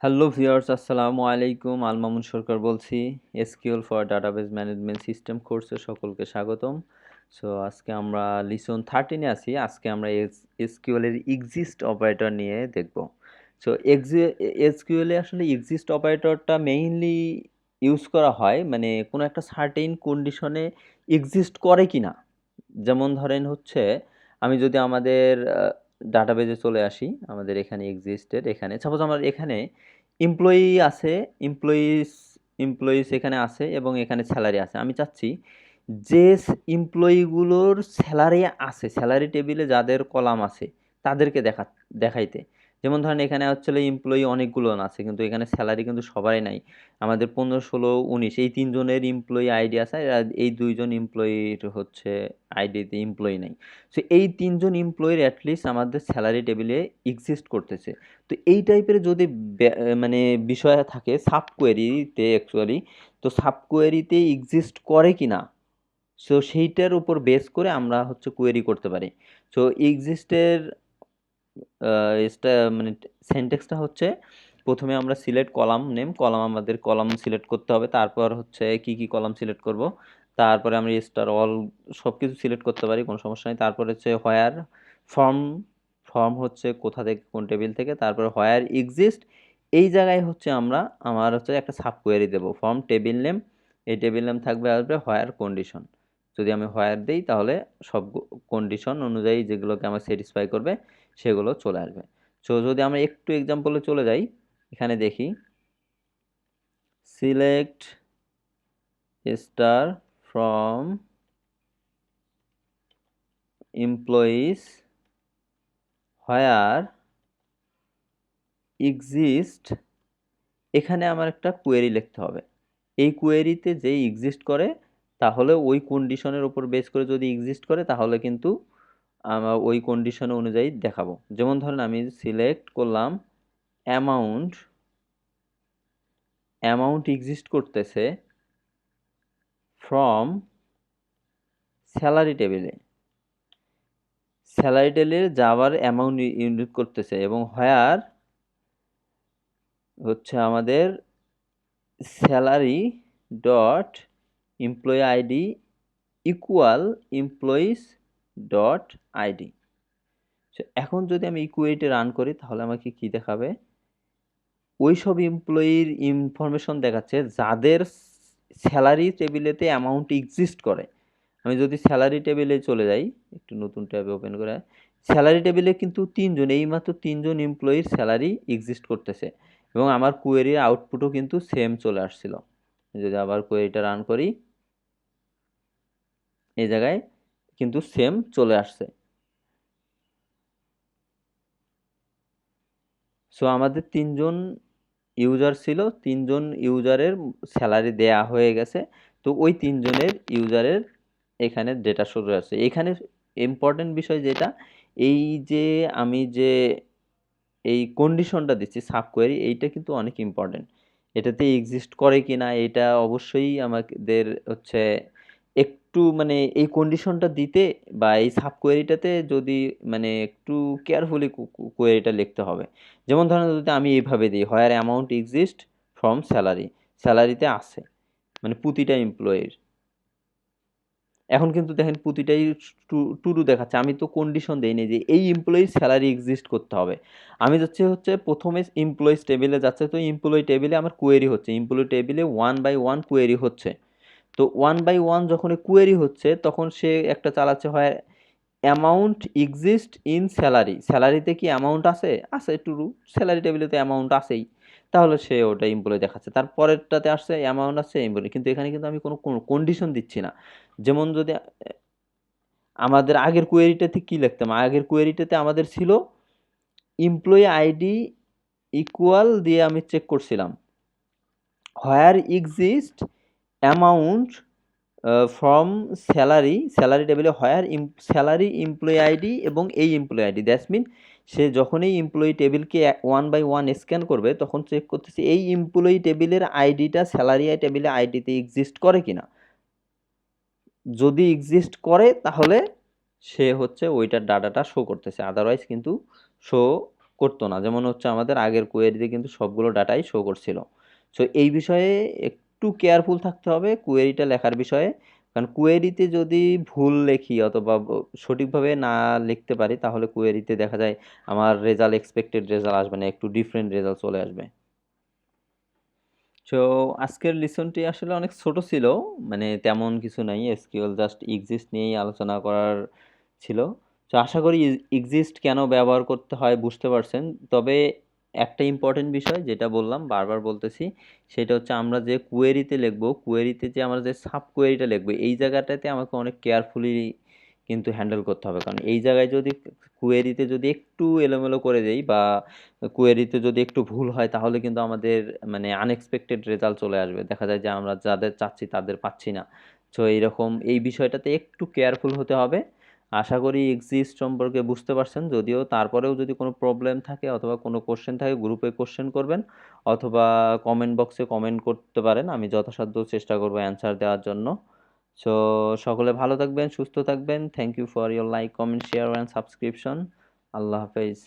Hello viewers, আসসালামু আলাইকুম। আল-মামুন সরকার বলছি। SQL for database management system কোর্সে সকলকে স্বাগতম। সো আজকে আমরা লিসন 13 এ আছি। আজকে আমরা এসকিউএল এর এক্সিস্ট অপারেটর নিয়ে দেখব। সো এসকিউএল এ আসলে এক্সিস্ট অপারেটরটা মেইনলি ইউজ করা হয় মানে কোনো একটা সার্টেন কন্ডিশনে এক্সিস্ট করে কিনা। যেমন ধরেন হচ্ছে আমি যদি আমাদের ডাটাবেজে চলে আসি, আমাদের এখানে এক্সিস্টেড, এখানে সাপোজ আমার এখানে এমপ্লয়ি আছে, এমপ্লয়িজ এমপ্লয়িজ এখানে আছে এবং এখানে স্যালারি আছে। আমি চাচ্ছি যে এমপ্লয়িগুলোর স্যালারি আছে, স্যালারি টেবিলে যাদের কলাম আছে তাদেরকে দেখাইতে। যেমন ধরেন এখানে হচ্ছে এমপ্লয়ি অনেকগুলো আছে কিন্তু এখানে স্যালারি কিন্তু সবারই নাই। আমাদের 15, 16, 19 এই তিনজনের এমপ্লয়ি আইডি আছে, আর এই দুইজন এমপ্লয়ির হচ্ছে আইডিতে এমপ্লয়ি নাই। সো এই তিনজন এমপ্লয়ির অ্যাটলিস্ট আমাদের স্যালারি টেবিলে এক্সিস্ট করতেছে। তো এই টাইপের যদি মানে বিষয় থাকে সাব কোয়েরিতে অ্যাকচুয়ালি, তো সাব কোয়েরিতে এক্সিস্ট করে কিনা, সো সেইটার উপর বেস করে আমরা হচ্ছে কোয়েরি করতে পারি। সো এক্সিস্টের মানে সেন্টেক্সটা হচ্ছে প্রথমে আমরা সিলেক্ট কলাম নেম, আমাদের কলাম সিলেক্ট করতে হবে, তারপর হচ্ছে কি কি কলাম সিলেক্ট করব, তারপরে আমরা স্টার অল সব কিছু সিলেক্ট করতে পারি, কোনো সমস্যা নেই। তারপরে হচ্ছে হোয়ার ফর্ম, হচ্ছে কোথা থেকে কোন টেবিল থেকে, তারপরে হোয়ার এক্সিস্ট এই জায়গায় হচ্ছে আমার হচ্ছে একটা সাব কোয়েরি দেবো, ফর্ম টেবিল নেম, এই টেবিল নেম থাকবে আসবে হোয়ার কন্ডিশন। যদি আমি হোয়ার দিই তাহলে সব কন্ডিশন অনুযায়ী যেগুলোকে আমার স্যাটিসফাই করবে সেগুলো চলে আসবে। সো যদি আমরা একটু এক্সাম্পলে চলে যাই, এখানে দেখি select star from employees where exist, এখানে আমার একটা কোয়েরি লিখতে হবে। এই কোয়েরিতে যেই এক্সিস্ট করে তাহলে ওই কন্ডিশনের উপর বেস করে যদি এক্সিস্ট করে তাহলে কিন্তু আমরা ওই কন্ডিশন অনুযায়ী দেখাবো। যেমন ধরেন আমি সিলেক্ট করলাম অ্যামাউন্ট, এক্সিস্ট করতেছে ফ্রম স্যালারি টেবিলে, স্যালারি টেবিলে যাওয়ার অ্যামাউন্ট ইউনিট করতেছে, এবং হোয়ার হচ্ছে আমাদের salary dot employee ID equal employees dot ID. এখন যদি আমি ইকুয়েটে রান করি তাহলে আমাকে কি দেখাবে, ওই সব এমপ্লয়ির ইনফরমেশন দেখাচ্ছে যাদের স্যালারি টেবিলেতে অ্যামাউন্ট এক্সিস্ট করে। আমি যদি স্যালারি টেবিলে চলে যাই, একটু নতুন ট্যাবে ওপেন করে, স্যালারি টেবিলে কিন্তু তিনজন, এইমাত্র তিনজন এমপ্লয়ির স্যালারি এক্সিস্ট করতেছে এবং আমার কোয়েরির আউটপুটও কিন্তু সেম চলে আসছিল। যদি আবার কোয়েরিটা রান করি, এই জায়গায় কিন্তু সেম চলে আসছে। সো আমাদের তিনজন ইউজার ছিল, তিনজন ইউজারের স্যালারি দেয়া হয়ে গেছে। তো ওই তিনজনের ইউজারের এখানে ডেটা শুরু আছে। এখানে ইম্পর্টেন্ট বিষয় যেটা, এই যে আমি যে এই কন্ডিশনটা দিচ্ছি সাব কোয়েরি, এইটা কিন্তু অনেক ইম্পর্টেন্ট। এটাতে এক্সিস্ট করে কিনা এটা অবশ্যই আমাদের হচ্ছে একটু মানে এই কন্ডিশনটা দিতে বা এই সাব কোয়েরিটাতে যদি মানে একটু কেয়ারফুলি কোয়েরিটা লিখতে হবে। যেমন ধরেন যদি আমি এইভাবে দিই হোয়ার অ্যামাউন্ট এক্সিস্ট ফ্রম স্যালারি, স্যালারিতে আছে মানে প্রতিটা এমপ্লয়ির, এখন কিন্তু দেখেন প্রতিটাই টু দেখাচ্ছে। আমি তো কন্ডিশন দেইনি যে এই এমপ্লয়ির স্যালারি এক্সিস্ট করতে হবে। আমি হচ্ছে প্রথমে এমপ্লয়িজ টেবিলে যাচ্ছে, তো এমপ্লয়ি টেবিলে আমার কোয়েরি হচ্ছে, এমপ্লয়ি টেবিলে 1 by 1 কোয়েরি হচ্ছে। তো 1 by 1 যখন কোয়েরি হচ্ছে তখন সে একটা চালাচ্ছে হয় অ্যামাউন্ট এক্সিস্ট ইন স্যালারি, স্যালারিতে কি অ্যামাউন্ট আছে, আছে ট্রু, স্যালারি টেবিলে তো অ্যামাউন্ট আছেই, তাহলে সে ওটা এমপ্লয়ি দেখাচ্ছে। তারপরেরটাতে আসছে অ্যামাউন্ট আছে এমপ্লয়ি, কিন্তু এখানে কিন্তু আমি কোনো কন্ডিশন দিচ্ছি না। যেমন যদি আমাদের আগের কোয়েরিটাতে কি লিখতাম, আগের কোয়েরিটাতে আমাদের ছিল এমপ্লয়ি আইডি ইকুয়াল দিয়ে আমি চেক করছিলাম where exist amount from salary, salary টেবিলে হোয়ার স্যালারি এমপ্লয়ি আইডি এবং এই এমপ্লয়ি আইডি, দ্যাটস মিন সে যখনই এমপ্লয়ি টেবিলকে 1 by 1 স্ক্যান করবে তখন চেক করতেছে এই এমপ্লয়ি টেবিলের আইডিটা স্যালারি টেবিলে আইডিতে এক্সিস্ট করে কিনা। যদি এক্সিস্ট করে তাহলে সে হচ্ছে ওইটার ডাটাটা শো করতেছে, আদারওয়াইজ কিন্তু শো করতো না। যেমন হচ্ছে আমাদের আগের কোয়েরিতে কিন্তু সবগুলো ডাটাই শো করছিল। সো এই বিষয়ে একটু কেয়ারফুল থাকতে হবে কোয়েরিটা লেখার বিষয়ে, কারণ কোয়েরিতে যদি ভুল লেখি অথবা সঠিকভাবে না লিখতে পারি তাহলে কোয়েরিতে দেখা যায় আমার রেজাল্ট এক্সপেক্টেড রেজাল্ট আসবে না, একটু ডিফারেন্ট রেজাল্ট চলে আসবে। সো আজকের লিসনটি আসলে অনেক ছোট ছিল, মানে তেমন কিছু নাই, এসকিউএল জাস্ট এক্সিস্ট নিয়েই আলোচনা করার ছিল। তো আশা করি এক্সিস্ট কেন ব্যবহার করতে হয় বুঝতে পারছেন। তবে একটা ইম্পর্টেন্ট বিষয় যেটা বললাম, বারবার বলতেছি, সেটা হচ্ছে আমরা যে কোয়েরিতে লিখবো, কোয়েরিতে যে আমরা যে সাব কোয়েরিটা লিখবো এই জায়গাটাতে আমাকে অনেক কেয়ারফুলি কিন্তু হ্যান্ডেল করতে হবে, কারণ এই জায়গায় যদি কোয়েরিতে যদি একটু এলোমেলো করে দেই বা কোয়েরিতে যদি একটু ভুল হয় তাহলে কিন্তু আমাদের মানে আনএক্সপেক্টেড রেজাল্ট চলে আসবে, দেখা যায় যে আমরা যাদের চাচ্ছি তাদের পাচ্ছি না। সো এইরকম এই বিষয়টাতে একটু কেয়ারফুল হতে হবে। আশা করি এক্সিস্ট সম্পর্কে বুঝতে পারছেন, যদিও তারপরেও যদি কোনো প্রবলেম থাকে অথবা কোনো কোশ্চেন থাকে গ্রুপে কোশ্চেন করবেন অথবা কমেন্ট বক্সে কমেন্ট করতে পারেন, আমি যথাসাধ্য চেষ্টা করবো অ্যান্সার দেওয়ার জন্য। সো সকলে ভালো থাকবেন, সুস্থ থাকবেন। Thank you for your like, comment, share and subscription. আল্লাহ হাফেজ।